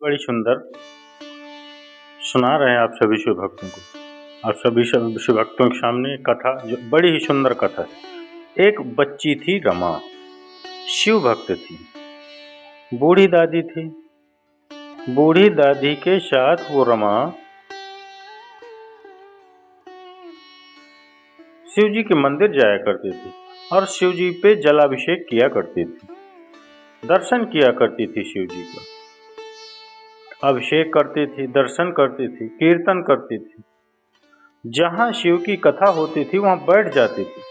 बड़ी सुंदर सुना रहे हैं आप सभी शिव भक्तों को। आप सभी शिव भक्तों के सामने कथा जो बड़ी ही सुंदर कथा है। एक बच्ची थी रमा, शिव भक्त थी। बूढ़ी दादी थी। बूढ़ी दादी के साथ वो रमा शिव जी के मंदिर जाया करती थी और शिव जी पे जलाभिषेक किया करती थी, दर्शन किया करती थी, शिव जी का अभिषेक करती थी, दर्शन करती थी, कीर्तन करती थी। जहां शिव की कथा होती थी वहां बैठ जाती थी।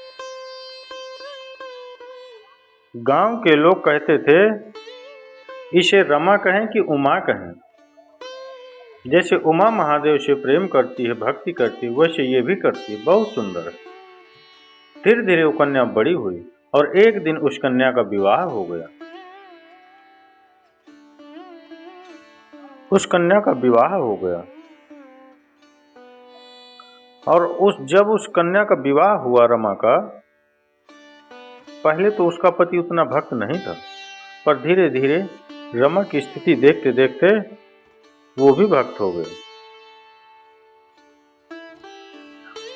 गांव के लोग कहते थे इसे रमा कहें कि उमा कहें। जैसे उमा महादेव से प्रेम करती है, भक्ति करती है, वैसे ये भी करती है। बहुत सुंदर है। धीरे धीरे वो कन्या बड़ी हुई और एक दिन उस कन्या का विवाह हो गया। उस कन्या का विवाह हो गया और जब उस कन्या का विवाह हुआ रमा का, पहले तो उसका पति उतना भक्त नहीं था, पर धीरे धीरे रमा की स्थिति देखते देखते वो भी भक्त हो गए।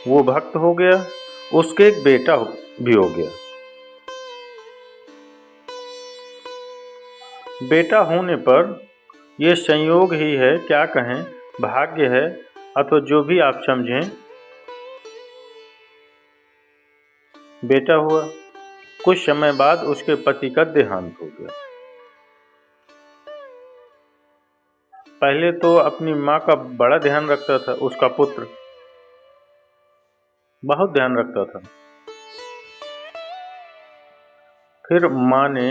वो भक्त हो गया, उसके एक बेटा भी हो गया। बेटा होने पर यह संयोग ही है, क्या कहें, भाग्य है अथवा जो भी आप समझें। बेटा हुआ, कुछ समय बाद उसके पति का देहांत हो गया। पहले तो अपनी माँ का बड़ा ध्यान रखता था, उसका पुत्र बहुत ध्यान रखता था। फिर माँ ने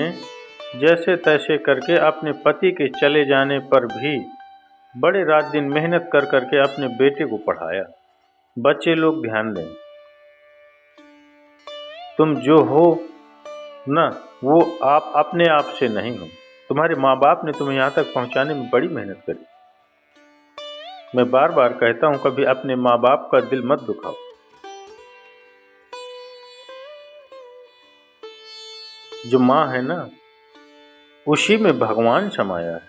जैसे तैसे करके अपने पति के चले जाने पर भी बड़े रात दिन मेहनत कर करके अपने बेटे को पढ़ाया। बच्चे लोग ध्यान दें, तुम जो हो ना वो आप अपने आप से नहीं हो। तुम्हारे माँ बाप ने तुम्हें यहाँ तक पहुँचाने में बड़ी मेहनत करी। मैं बार बार कहता हूँ, कभी अपने माँ बाप का दिल मत दुखाओ। जो माँ है ना, उसी में भगवान समाया है,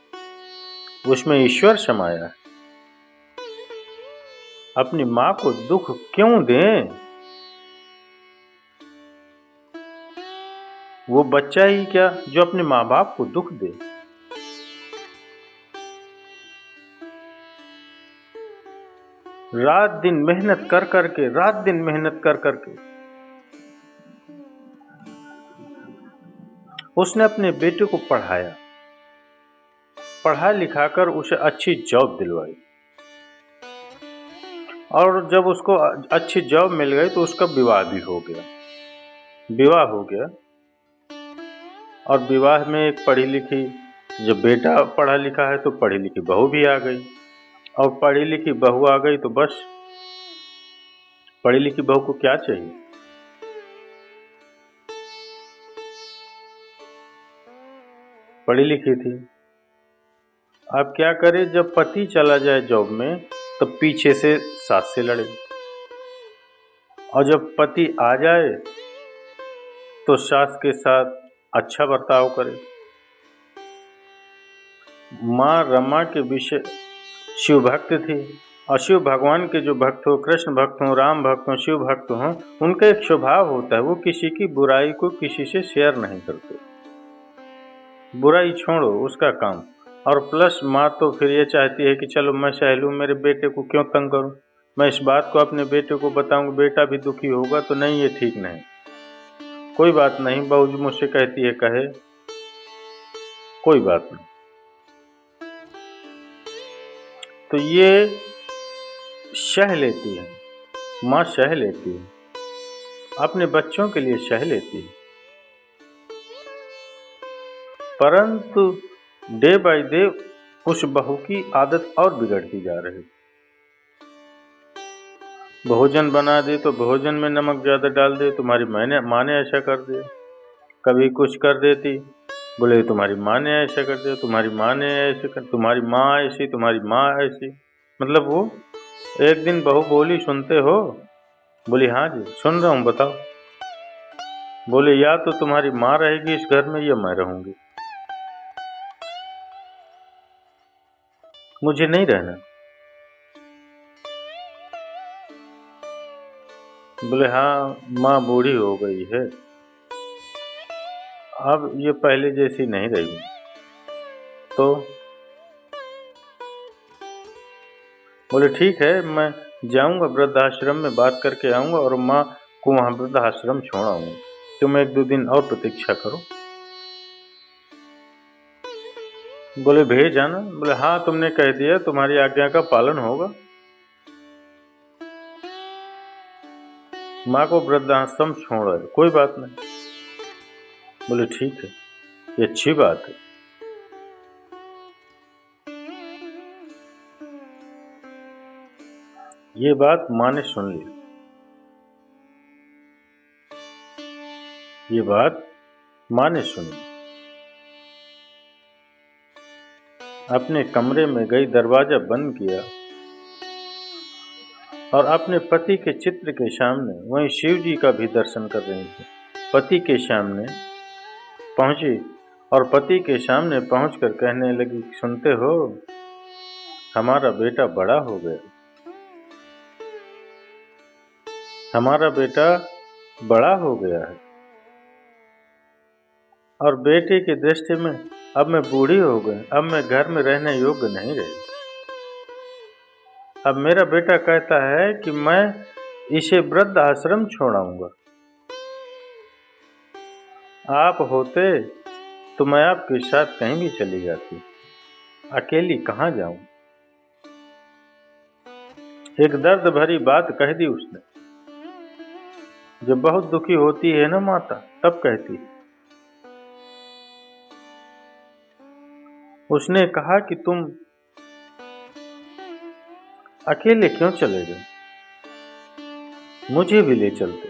उसमें ईश्वर समाया है। अपनी माँ को दुख क्यों दें? वो बच्चा ही क्या जो अपने माँ बाप को दुख दे। रात दिन मेहनत कर करके, रात दिन मेहनत कर करके उसने अपने बेटे को पढ़ाया, पढ़ा लिखा कर उसे अच्छी जॉब दिलवाई। और जब उसको अच्छी जॉब मिल गई तो उसका विवाह भी हो गया। विवाह हो गया और विवाह में एक पढ़ी लिखी, जब बेटा पढ़ा लिखा है तो पढ़ी लिखी बहू भी आ गई। और पढ़ी लिखी बहू आ गई तो बस, पढ़ी लिखी बहू को क्या चाहिए? पढ़ी लिखी थी। अब क्या करे, जब पति चला जाए जॉब में तो पीछे से सास से लड़े, और जब पति आ जाए तो सास के साथ अच्छा बर्ताव करे। माँ रमा के विषय शिव भक्त थी, और शिव भगवान के जो भक्त हो, कृष्ण भक्त हो, राम भक्त हो, शिव भक्त हो, उनका एक स्वभाव होता है, वो किसी की बुराई को किसी से शेयर नहीं करते। बुराई छोड़ो, उसका काम। और प्लस माँ तो फिर ये चाहती है कि चलो मैं सह लूँ, मेरे बेटे को क्यों तंग करूँ, मैं इस बात को अपने बेटे को बताऊँ, बेटा भी दुखी होगा तो नहीं, ये ठीक नहीं। कोई बात नहीं, बहू जी मुझसे कहती है कहे, कोई बात नहीं। तो ये सह लेती है, माँ सह लेती है, अपने बच्चों के लिए सह लेती है। परंतु डे बाय डे उस बहू की आदत और बिगड़ती जा रही। भोजन बना दे तो भोजन में नमक ज़्यादा डाल दे, तुम्हारी माँ ने ऐसा कर दिया। कभी कुछ कर देती, बोले तुम्हारी माँ ने ऐसा कर दिया, तुम्हारी माँ ने ऐसे कर, तुम्हारी माँ ऐसी, तुम्हारी माँ ऐसी। मतलब वो एक दिन बहू बोली, सुनते हो? बोली हाँ जी सुन रहा हूँ, बताओ। बोले या तो तुम्हारी माँ रहेगी इस घर में या मैं रहूंगी। मुझे नहीं रहना। बोले हाँ, माँ बूढ़ी हो गई है, अब ये पहले जैसी नहीं रही। तो बोले ठीक है, मैं जाऊंगा वृद्धाश्रम में, बात करके आऊंगा और माँ को वहाँ वृद्धाश्रम छोड़ आऊंगा, तुम 1-2 दिन और प्रतीक्षा करो। बोले भेज आना। बोले हाँ, तुमने कह दिया, तुम्हारी आज्ञा का पालन होगा। माँ को वृद्धाश्रम छोड़ आए, कोई बात नहीं। बोले ठीक है, ये अच्छी बात है। ये बात माँ ने सुन ली। ये बात माँ ने सुनी। अपने कमरे में गई, दरवाजा बंद किया और अपने पति के चित्र के सामने, वहीं शिव जी का भी दर्शन कर रही थी, पति के सामने पहुंची और पति के सामने पहुंचकर कहने लगी, सुनते हो, हमारा बेटा बड़ा हो गया, हमारा बेटा बड़ा हो गया है और बेटे की दृष्टि में अब मैं बूढ़ी हो गई, अब मैं घर में रहने योग्य नहीं रही। अब मेरा बेटा कहता है कि मैं इसे वृद्ध आश्रम छोड़ाऊंगा। आप होते तो मैं आपके साथ कहीं भी चली जाती, अकेली कहाँ जाऊं। एक दर्द भरी बात कह दी उसने। जब बहुत दुखी होती है ना माता, तब कहती है। उसने कहा कि तुम अकेले क्यों चले गए, मुझे भी ले चलते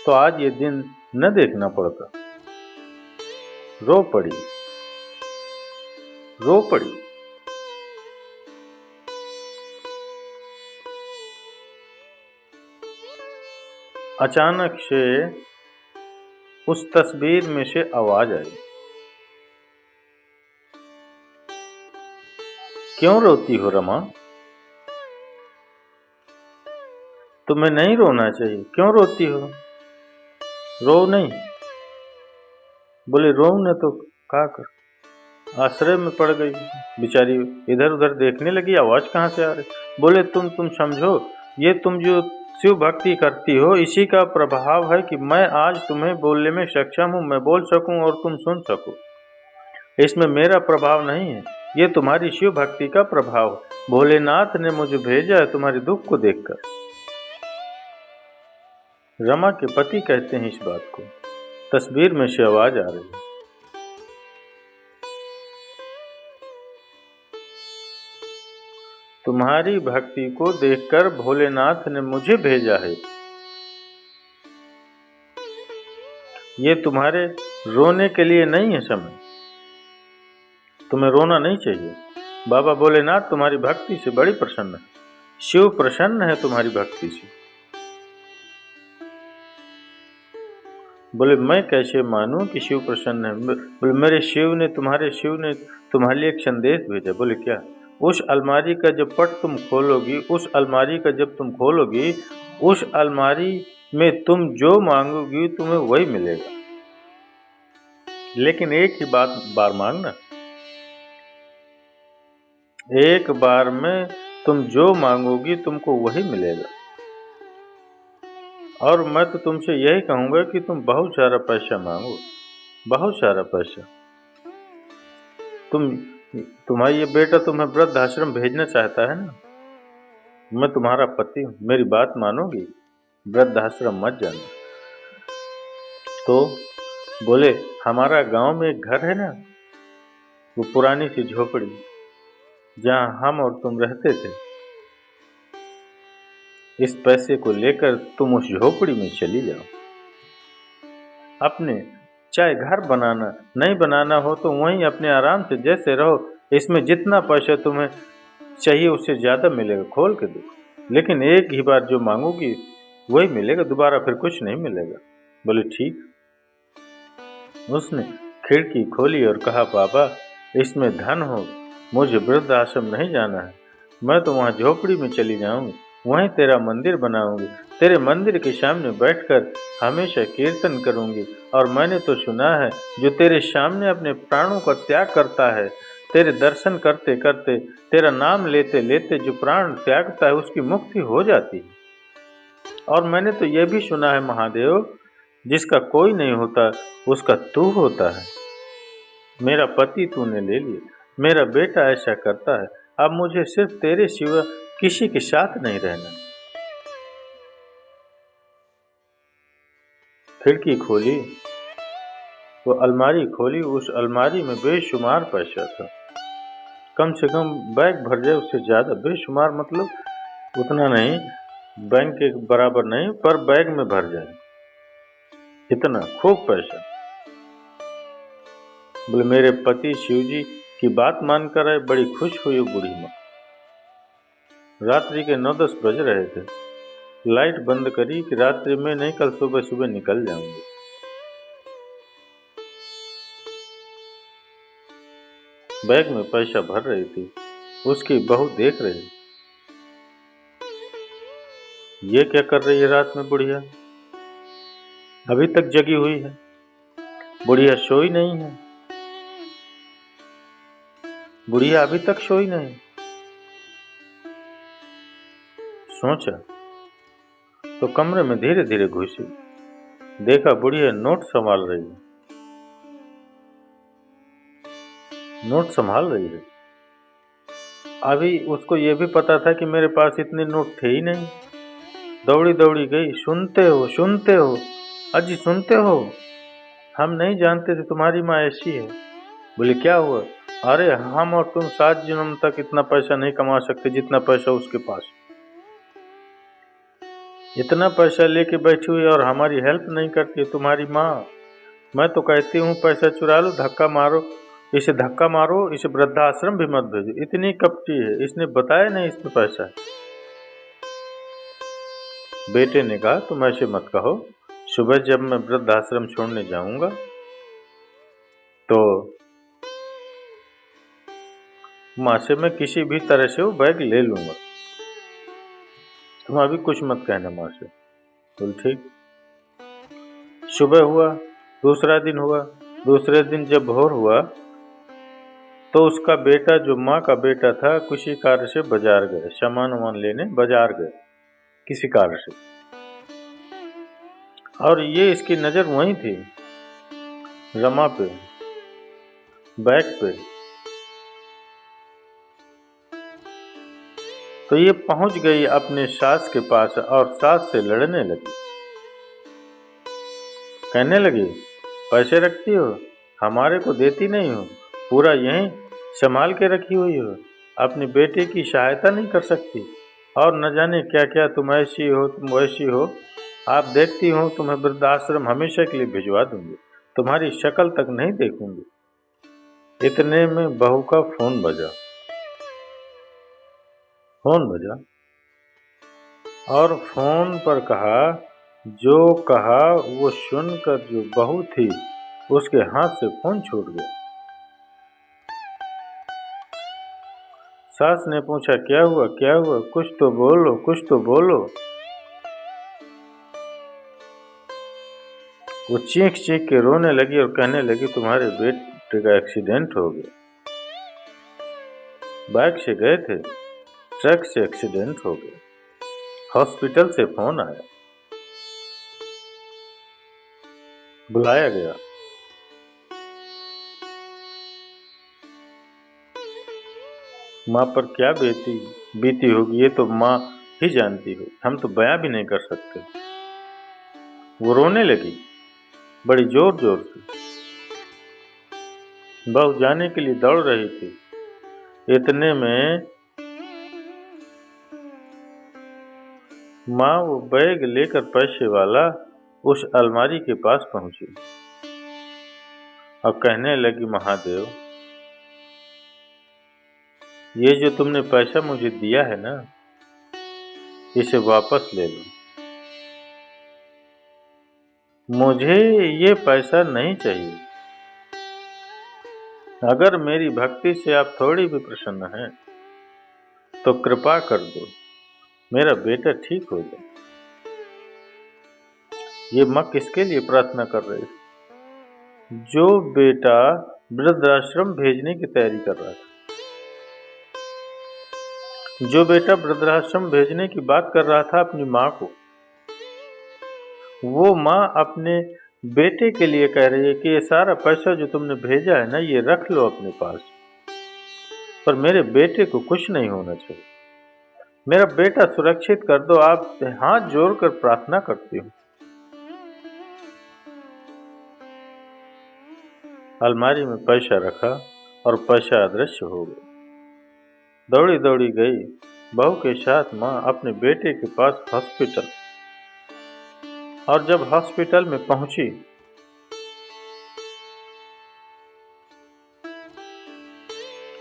तो आज ये दिन न देखना पड़ता। रो पड़ी, रो पड़ी। अचानक से उस तस्वीर में से आवाज आई, क्यों रोती हो रमा, तुम्हें नहीं रोना चाहिए, क्यों रोती हो, रो नहीं। बोले रो न तो क्या कर, आश्रय में पड़ गई बेचारी, इधर उधर देखने लगी, आवाज कहाँ से आ रही। बोले तुम समझो, ये तुम जो शिव भक्ति करती हो, इसी का प्रभाव है कि मैं आज तुम्हें बोलने में सक्षम हूँ, मैं बोल सकूं और तुम सुन सको। इसमें मेरा प्रभाव नहीं है, ये तुम्हारी शिव भक्ति का प्रभाव है। भोलेनाथ ने मुझे भेजा है तुम्हारे दुख को देखकर। रमा के पति कहते हैं इस बात को। तस्वीर में से आवाज आ रही है, तुम्हारी भक्ति को देखकर भोलेनाथ ने मुझे भेजा है। ये तुम्हारे रोने के लिए नहीं है समय, तुम्हें रोना नहीं चाहिए। बाबा भोलेनाथ तुम्हारी भक्ति से बड़ी प्रसन्न है, शिव प्रसन्न है तुम्हारी भक्ति से। बोले मैं कैसे मानूं कि शिव प्रसन्न है। बोले मेरे शिव ने तुम्हारे लिए एक संदेश भेजा। बोले क्या। उस अलमारी का जब पट तुम खोलोगी, उस अलमारी का जब तुम खोलोगी, उस अलमारी में तुम जो मांगोगी तुम्हें वही मिलेगा, लेकिन एक ही बार मांगना। एक बार में तुम जो मांगोगी तुमको वही मिलेगा। और मैं तो तुमसे यही कहूंगा कि तुम बहुत सारा पैसा मांगो, बहुत सारा पैसा। तुम्हारा ये बेटा तुम्हें वृद्धाश्रम भेजना चाहता है ना, मैं तुम्हारा पति हूं, मेरी बात मानोगी, वृद्धाश्रम मत जाना। तो बोले हमारा गांव में एक घर है ना, वो पुरानी सी झोपड़ी जहां हम और तुम रहते थे, इस पैसे को लेकर तुम उस झोपड़ी में चली जाओ। अपने चाहे घर बनाना नहीं बनाना हो तो वहीं अपने आराम से जैसे रहो, इसमें जितना पैसा तुम्हें चाहिए उससे ज्यादा मिलेगा, खोल के दो, लेकिन एक ही बार जो मांगोगी वही मिलेगा, दोबारा फिर कुछ नहीं मिलेगा। बोले ठीक। उसने खिड़की खोली और कहा बाबा इसमें धन हो मुझे वृद्ध आश्रम नहीं जाना है। मैं तो वहाँ झोपड़ी में चली जाऊंगी, वहीं तेरा मंदिर बनाऊंगी, तेरे मंदिर के सामने बैठकर हमेशा कीर्तन करूंगी। और मैंने तो सुना है जो तेरे सामने अपने प्राणों का त्याग करता है, तेरे दर्शन करते करते, तेरा नाम लेते लेते जो प्राण त्यागता है उसकी मुक्ति हो जाती है। और मैंने तो यह भी सुना है महादेव, जिसका कोई नहीं होता उसका तू होता है। मेरा पति तूने ले लिया, मेरा बेटा ऐसा करता है, अब मुझे सिर्फ तेरे सिवा किसी के साथ नहीं रहना। खिड़की खोली तो अलमारी खोली, उस अलमारी में बेशुमार पैसा था। कम से कम बैग भर जाए उससे ज़्यादा, बेशुमार मतलब उतना नहीं, बैंक के बराबर नहीं, पर बैग में भर जाए इतना खूब पैसा। बोले मेरे पति शिवजी की बात मानकर आए, बड़ी खुश हुई वो बूढ़ी माँ। रात्रि के 9-10 बज रहे थे। लाइट बंद करी कि रात्रि में नहीं, कल सुबह सुबह निकल जाऊंगी। बैग में पैसा भर रही थी, उसकी बहू देख रही, ये क्या कर रही है रात में बुढ़िया, अभी तक जगी हुई है, बुढ़िया सोई नहीं है, बुढ़िया अभी तक सोई नहीं। सोचा तो कमरे में धीरे धीरे घुसी, देखा बुढ़िया नोट संभाल रही है, नोट संभाल रही है। अभी उसको ये भी पता था कि मेरे पास इतने नोट थे ही नहीं। दौड़ी दौड़ी गई, सुनते हो सुनते हो, अजी सुनते हो, हम नहीं जानते थे तुम्हारी माँ ऐसी है। बोले क्या हुआ? अरे हम और तुम 7 जन्म तक इतना पैसा नहीं कमा सकते जितना पैसा उसके पास, इतना पैसा लेके बैठी हुई और हमारी हेल्प नहीं करती तुम्हारी माँ। मैं तो कहती हूँ पैसा चुरा लो, धक्का मारो, इसे धक्का मारो, इसे वृद्धाश्रम भी मत भेजो, इतनी कपटी है, इसने बताया नहीं इसमें पैसा है। बेटे ने कहा तुम ऐसे मत कहो, सुबह जब मैं वृद्धाश्रम छोड़ने जाऊंगा तो माँ से मैं किसी भी तरह से वो बैग ले लूंगा, तुम अभी कुछ मत कहना माँ से। बोल ठीक। सुबह हुआ, दूसरा दिन हुआ, दूसरे दिन जब भोर हुआ तो उसका बेटा जो माँ का बेटा था किसी कार्य से बाजार गए, सामान वामान लेने बाजार गए किसी कार्य से, और ये इसकी नज़र वहीं थी रमा पे, बैग पे। तो ये पहुंच गई अपने सास के पास और सास से लड़ने लगी, कहने लगी पैसे रखती हो, हमारे को देती नहीं हो, पूरा यहीं संभाल के रखी हुई हो, अपने बेटे की सहायता नहीं कर सकती, और न जाने क्या क्या, तुम ऐसी हो तुम वैसी हो, आप देखती हो तुम्हें वृद्धाश्रम हमेशा के लिए भिजवा दूंगी, तुम्हारी शक्ल तक नहीं देखूंगी। इतने में बहू का फोन बजा, फोन बजा और फोन पर कहा, जो कहा वो सुनकर जो बहू थी उसके हाथ से फोन छूट गया। सास ने पूछा क्या हुआ क्या हुआ, कुछ तो बोलो कुछ तो बोलो। वो चीख चीख के रोने लगी और कहने लगी तुम्हारे बेटे का एक्सीडेंट हो गया, बाइक से गए थे, ट्रक से एक्सीडेंट हो गया, हॉस्पिटल से फोन आया, बुलाया गया। माँ पर क्या बीती होगी ये तो माँ ही जानती हो, हम तो बयां भी नहीं कर सकते। वो रोने लगी बड़ी जोर जोर से, बहू जाने के लिए दौड़ रही थी। इतने में माँ वो बैग लेकर पैसे वाला उस अलमारी के पास पहुंची और कहने लगी महादेव, ये जो तुमने पैसा मुझे दिया है ना, इसे वापस ले लो, मुझे ये पैसा नहीं चाहिए, अगर मेरी भक्ति से आप थोड़ी भी प्रसन्न हैं तो कृपा कर दो, मेरा बेटा ठीक हो जाए। ये माँ किसके लिए प्रार्थना कर रही थी? जो बेटा वृद्धाश्रम भेजने की तैयारी कर रहा था, जो बेटा वृद्धाश्रम भेजने की बात कर रहा था अपनी माँ को, वो माँ अपने बेटे के लिए कह रही है कि ये सारा पैसा जो तुमने भेजा है ना, ये रख लो अपने पास, पर मेरे बेटे को कुछ नहीं होना चाहिए, मेरा बेटा सुरक्षित कर दो। आप हाथ जोड़कर प्रार्थना करती हूँ। अलमारी में पैसा रखा और पैसा अदृश्य हो गया। दौड़ी दौड़ी गई बहू के साथ माँ अपने बेटे के पास हॉस्पिटल, और जब हॉस्पिटल में पहुंची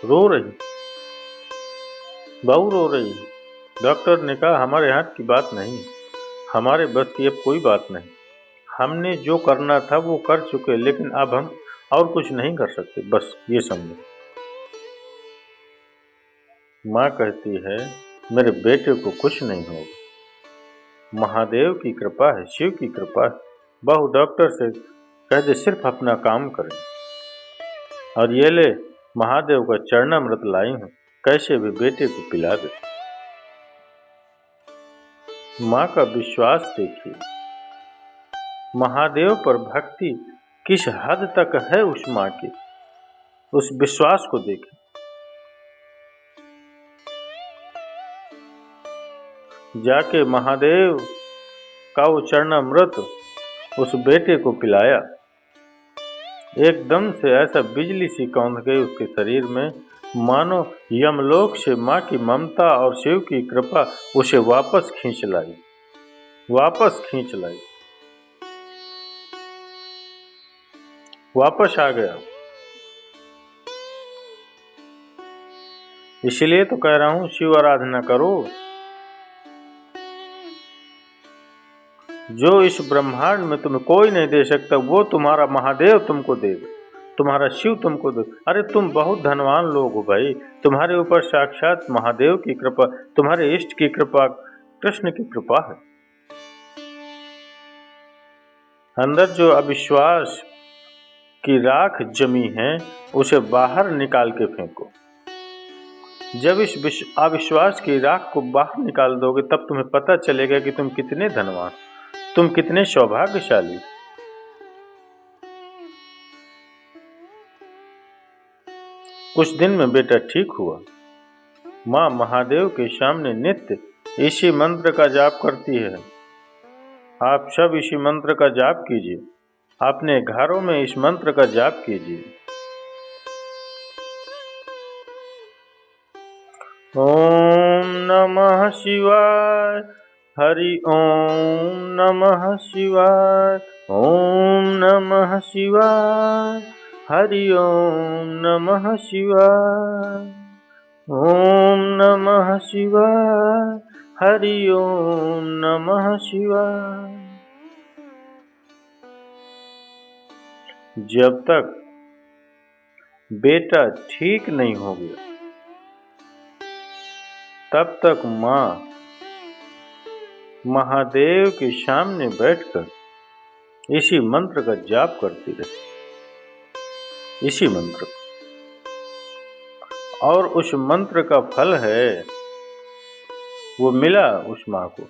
रो रही, बहू रो रही। डॉक्टर ने कहा हमारे हाथ की बात नहीं, हमारे बस की अब कोई बात नहीं, हमने जो करना था वो कर चुके, लेकिन अब हम और कुछ नहीं कर सकते, बस ये समझो। माँ कहती है मेरे बेटे को कुछ नहीं होगा, महादेव की कृपा है, शिव की कृपा है। बहू डॉक्टर से कह दे सिर्फ अपना काम करें, और ये ले महादेव का चरणामृत लाई हूं, कैसे भी बेटे को पिला दे। माँ का विश्वास देखिए, महादेव पर भक्ति किस हद तक है उस माँ की, उस विश्वास को देखें। जाके महादेव का वो चरणामृत उस बेटे को पिलाया। एकदम से ऐसा बिजली सी कौंध गई उसके शरीर में, मानो यमलोक से माँ की ममता और शिव की कृपा उसे वापस खींच लाई, वापस खींच लाई, वापस आ गया। इसलिए तो कह रहा हूं शिव आराधना करो। जो इस ब्रह्मांड में तुम्हें कोई नहीं दे सकता, वो तुम्हारा महादेव तुमको देगा, तुम्हारा शिव तुमको दे। अरे तुम बहुत धनवान लोग हो भाई, तुम्हारे ऊपर साक्षात महादेव की कृपा, तुम्हारे इष्ट की कृपा, कृष्ण की कृपा है। अंदर जो अविश्वास की राख जमी है उसे बाहर निकाल के फेंको। जब इस अविश्वास की राख को बाहर निकाल दोगे तब तुम्हें पता चलेगा कि तुम कितने धनवान, तुम कितने सौभाग्यशाली। कुछ दिन में बेटा ठीक हुआ। माँ महादेव के सामने नित्य इसी मंत्र का जाप करती है। आप सब इसी मंत्र का जाप कीजिए, अपने घरों में इस मंत्र का जाप कीजिए। ओम नमः शिवाय, हरि ओम नमः शिवाय, ओम नमः शिवाय, हरि ओम नमः शिवाय, ओम नमः शिवाय, हरि ओम नमः शिवाय। जब तक बेटा ठीक नहीं हो गया तब तक माँ महादेव के सामने बैठकर इसी मंत्र का जाप करती रही, इसी मंत्र, और उस मंत्र का फल है वो मिला उस माँ को।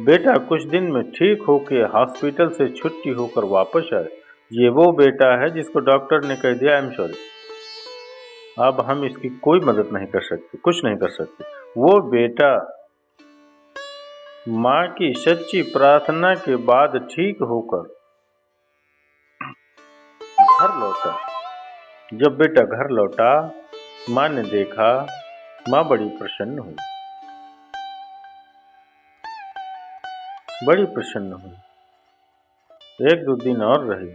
बेटा कुछ दिन में ठीक होकर हॉस्पिटल से छुट्टी होकर वापस आए। ये वो बेटा है जिसको डॉक्टर ने कह दिया आई एम सॉरी, अब हम इसकी कोई मदद नहीं कर सकते, कुछ नहीं कर सकते। वो बेटा माँ की सच्ची प्रार्थना के बाद ठीक होकर घर लौटा। जब बेटा घर लौटा, माँ ने देखा, माँ बड़ी प्रसन्न हुई, बड़ी प्रसन्न हुई। 1-2 दिन और रही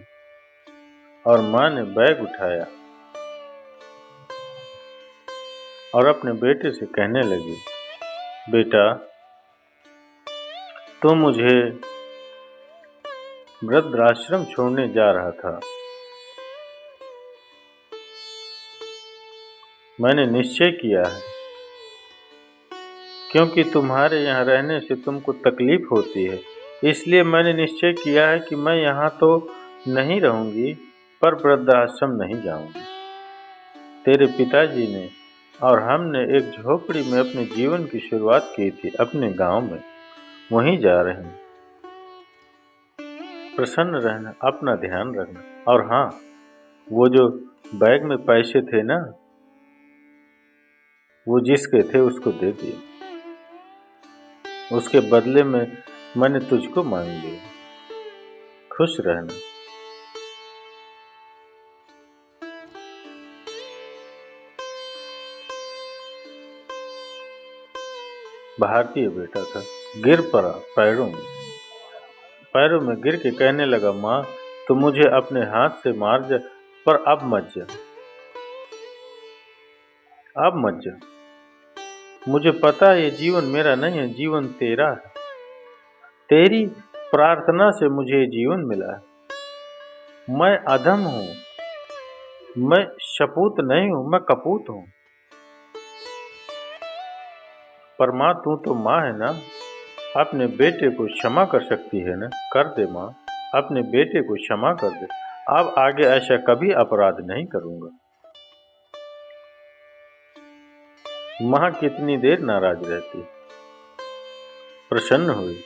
और माँ ने बैग उठाया और अपने बेटे से कहने लगी, बेटा तो मुझे वृद्धाश्रम छोड़ने जा रहा था, मैंने निश्चय किया है, क्योंकि तुम्हारे यहाँ रहने से तुमको तकलीफ होती है, इसलिए मैंने निश्चय किया है कि मैं यहाँ तो नहीं रहूंगी, पर वृद्धाश्रम नहीं जाऊंगी। तेरे पिताजी ने और हमने एक झोपड़ी में अपने जीवन की शुरुआत की थी, अपने गांव में। वहीं जा रहे हैं। प्रसन्न रहना, अपना ध्यान रखना। और हाँ, वो जो बैग में पैसे थे ना, वो जिसके थे उसको दे दिए। उसके बदले में मैंने तुझको मांग लिया। खुश रहना। भारतीय बेटा था, गिर पड़ा पैरों में गिर के कहने लगा, माँ तो मुझे अपने हाथ से मार जा, पर अब मत जा, अब मत जा। मुझे पता है ये जीवन मेरा नहीं है, जीवन तेरा है। तेरी प्रार्थना से मुझे ये जीवन मिला है। मैं अधम हूँ, मैं शपूत नहीं हूँ, मैं कपूत हूँ। पर माँ तू तो माँ है ना, अपने बेटे को क्षमा कर सकती है ना। कर दे माँ, अपने बेटे को क्षमा कर दे। अब आगे ऐसा कभी अपराध नहीं करूँगा। माँ कितनी देर नाराज रहती, प्रसन्न हुई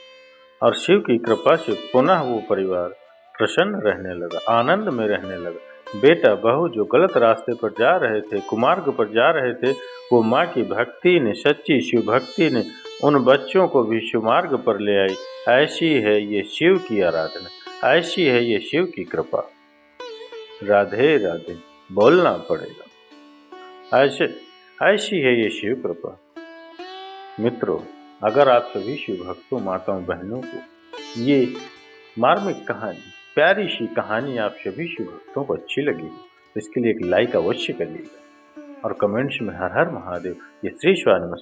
और शिव की कृपा से पुनः वो परिवार प्रसन्न रहने लगा, आनंद में रहने लगा। बेटा बहू जो गलत रास्ते पर जा रहे थे, कुमार्ग पर जा रहे थे, वो माँ की भक्ति ने, सच्ची शिव भक्ति ने उन बच्चों को भी शिवमार्ग पर ले आई। ऐसी है ये शिव की आराधना, ऐसी है ये शिव की कृपा। राधे राधे बोलना पड़ेगा। ऐसी है ये शिव कृपा। मित्रों, अगर आप सभी शिव भक्तों, माताओं, बहनों को ये मार्मिक कहानी, प्यारी सी कहानी आप सभी शिव भक्तों को अच्छी लगी तो इसके लिए एक लाइक अवश्य करिएगा और कमेंट्स में हर हर महादेव, ये श्री शिवाय नमः